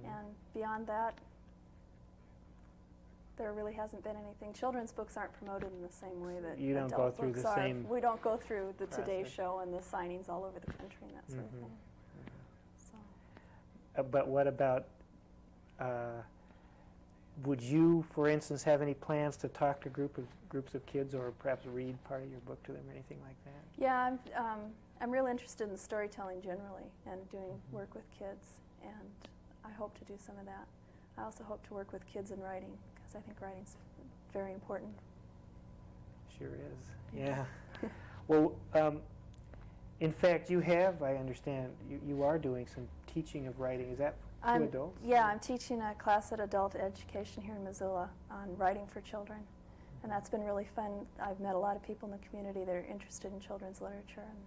Speaker 4: And beyond that, there really hasn't been anything. Children's books aren't promoted in the same way that
Speaker 1: you don't
Speaker 4: adult
Speaker 1: go through
Speaker 4: books
Speaker 1: the
Speaker 4: are.
Speaker 1: same
Speaker 4: We don't go through the Today
Speaker 1: process.
Speaker 4: Show and the signings all over the country and that sort of thing. So.
Speaker 1: But what about, would you, for instance, have any plans to talk to groups of kids or perhaps read part of your book to them or anything like that?
Speaker 4: Yeah, I'm real interested in storytelling generally and doing work with kids, and I hope to do some of that. I also hope to work with kids in writing, because I think writing's very important.
Speaker 1: Sure is, yeah. Well, in fact, you have, I understand, you are doing some teaching of writing. Is that to adults?
Speaker 4: Yeah, I'm teaching a class at Adult Education here in Missoula on writing for children, and that's been really fun. I've met a lot of people in the community that are interested in children's literature, and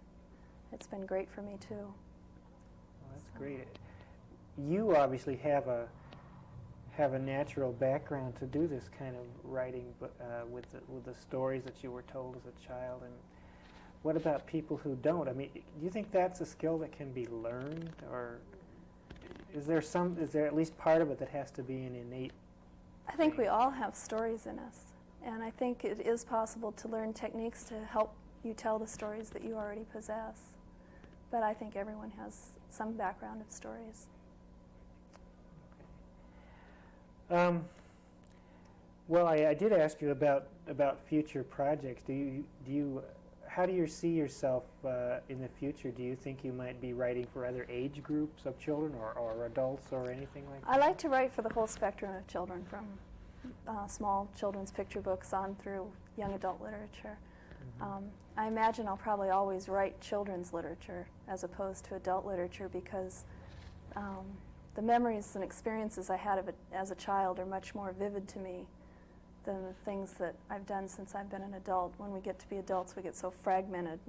Speaker 4: it's been great for me too.
Speaker 1: Well, that's great. You obviously have a natural background to do this kind of writing, with the stories that you were told as a child. And what about people who don't? I mean, do you think that's a skill that can be learned, or is there at least part of it that has to be an innate?
Speaker 4: I think we all have stories in us, and I think it is possible to learn techniques to help you tell the stories that you already possess. But I think everyone has some background of stories.
Speaker 1: Well, I did ask you about future projects. How do you see yourself in the future? Do you think you might be writing for other age groups of children or adults or anything like that?
Speaker 4: I like to write for the whole spectrum of children, from small children's picture books on through young adult literature. I imagine I'll probably always write children's literature as opposed to adult literature, because the memories and experiences I had of it as a child are much more vivid to me than the things that I've done since I've been an adult. When we get to be adults, we get so fragmented,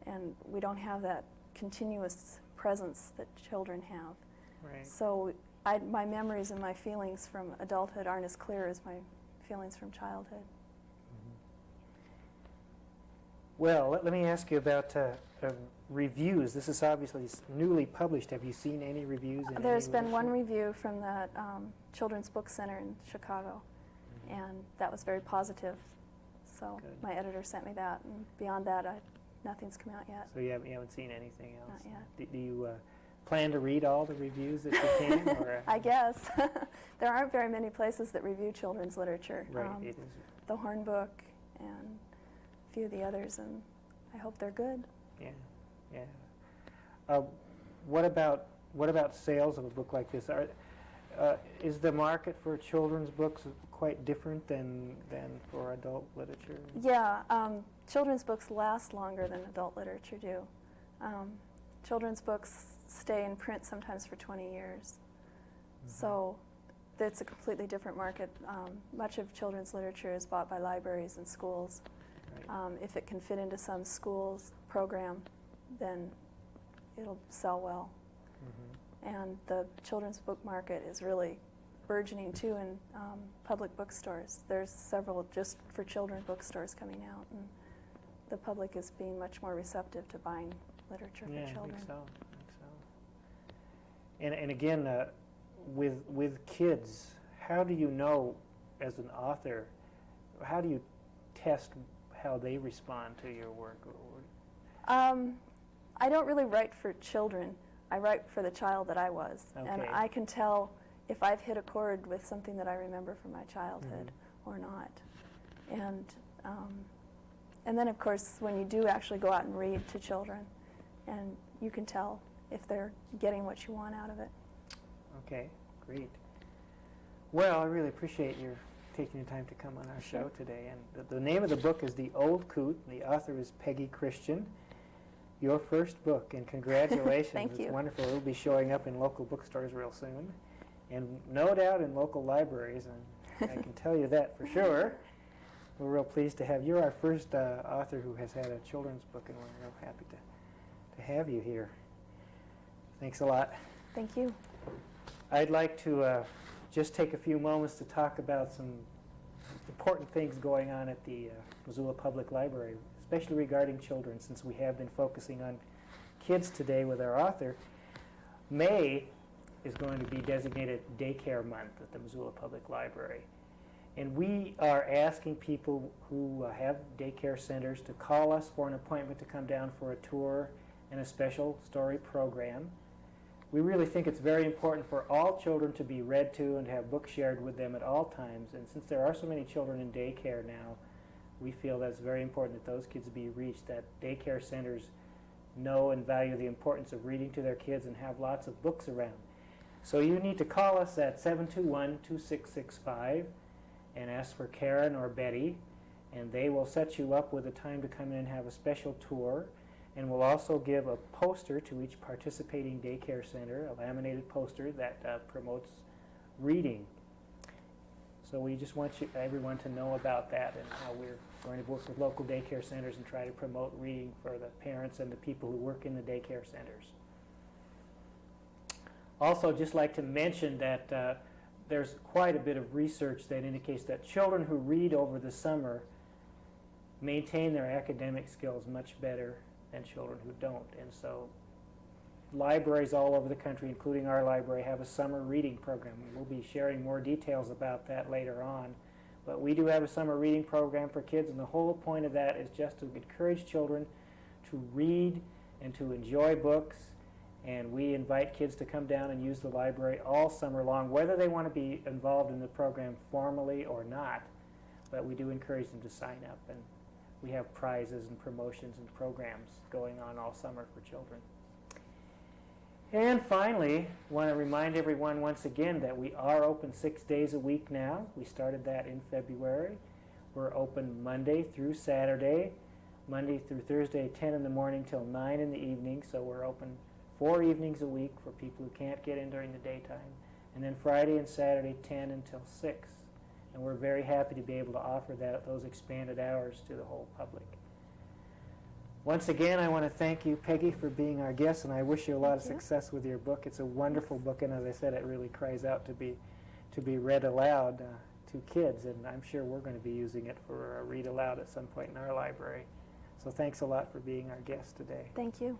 Speaker 4: and we don't have that continuous presence that children have.
Speaker 1: Right.
Speaker 4: So my memories and my feelings from adulthood aren't as clear as my feelings from childhood.
Speaker 1: Well, let me ask you about reviews. This is obviously newly published. Have you seen any reviews?
Speaker 4: There's been one review from the Children's Book Center in Chicago, and that was very positive. So
Speaker 1: Good.
Speaker 4: my editor sent me that, and beyond that, nothing's come out yet.
Speaker 1: So you haven't seen anything else?
Speaker 4: Not yet.
Speaker 1: Do you plan to read all the reviews that you can? Or,
Speaker 4: I guess. There aren't very many places that review children's literature.
Speaker 1: Right, it is.
Speaker 4: The Horn Book and a few of the others, and I hope they're good.
Speaker 1: Yeah, yeah. What about sales of a book like this? Is the market for children's books quite different than for adult literature?
Speaker 4: Yeah, children's books last longer than adult literature do. Children's books stay in print sometimes for 20 years. So it's a completely different market. Much of children's literature is bought by libraries and schools.
Speaker 1: Right.
Speaker 4: If it can fit into some school's program, then it'll sell well. And the children's book market is really burgeoning too in public bookstores. There's several just for children bookstores coming out, and the public is being much more receptive to buying literature for children.
Speaker 1: I think so. And again, with kids, how do you know, as an author, how do you test how they respond to your work?
Speaker 4: I don't really write for children. I write for the child that I was, and
Speaker 1: Okay.
Speaker 4: I can tell if I've hit a chord with something that I remember from my childhood or not. And then, of course, when you do actually go out and read to children, and you can tell if they're getting what you want out of it.
Speaker 1: Okay, great. Well, I really appreciate your taking the time to come on our show today. And the name of the book is The Old Coot. The author is Peggy Christian. Your first book, and congratulations.
Speaker 4: Thank you.
Speaker 1: It's wonderful. It'll be showing up in local bookstores real soon, and no doubt in local libraries, and I can tell you that for sure. We're real pleased to have you. You're our first author who has had a children's book, and we're real happy to have you here. Thanks a lot.
Speaker 4: Thank you.
Speaker 1: I'd like to just take a few moments to talk about some important things going on at the Missoula Public Library, especially regarding children, since we have been focusing on kids today with our author. May is going to be designated Daycare Month at the Missoula Public Library. And we are asking people who have daycare centers to call us for an appointment to come down for a tour and a special story program. We really think it's very important for all children to be read to and have books shared with them at all times. And since there are so many children in daycare now, we feel that's very important that those kids be reached, that daycare centers know and value the importance of reading to their kids and have lots of books around. So you need to call us at 721-2665 and ask for Karen or Betty, and they will set you up with a time to come in and have a special tour. And we'll also give a poster to each participating daycare center, a laminated poster that promotes reading. So we just want everyone to know about that and how we're going to work with local daycare centers and try to promote reading for the parents and the people who work in the daycare centers. Also, just like to mention that there's quite a bit of research that indicates that children who read over the summer maintain their academic skills much better than children who don't. And so libraries all over the country, including our library, have a summer reading program. We'll be sharing more details about that later on. But we do have a summer reading program for kids, and the whole point of that is just to encourage children to read and to enjoy books. And we invite kids to come down and use the library all summer long, whether they want to be involved in the program formally or not. But we do encourage them to sign up, and we have prizes and promotions and programs going on all summer for children. And finally, I want to remind everyone once again that we are open 6 days a week now. We started that in February. We're open Monday through Saturday, Monday through Thursday, 10 in the morning till 9 in the evening. So we're open 4 evenings a week for people who can't get in during the daytime. And then Friday and Saturday, 10 until 6. And we're very happy to be able to offer those expanded hours to the whole public. Once again, I want to thank you, Peggy, for being our guest, and I wish you a lot of success with your book. It's a wonderful book, and as I said, it really cries out to be read aloud to kids, and I'm sure we're going to be using it for a read aloud at some point in our library. So thanks a lot for being our guest today.
Speaker 4: Thank you.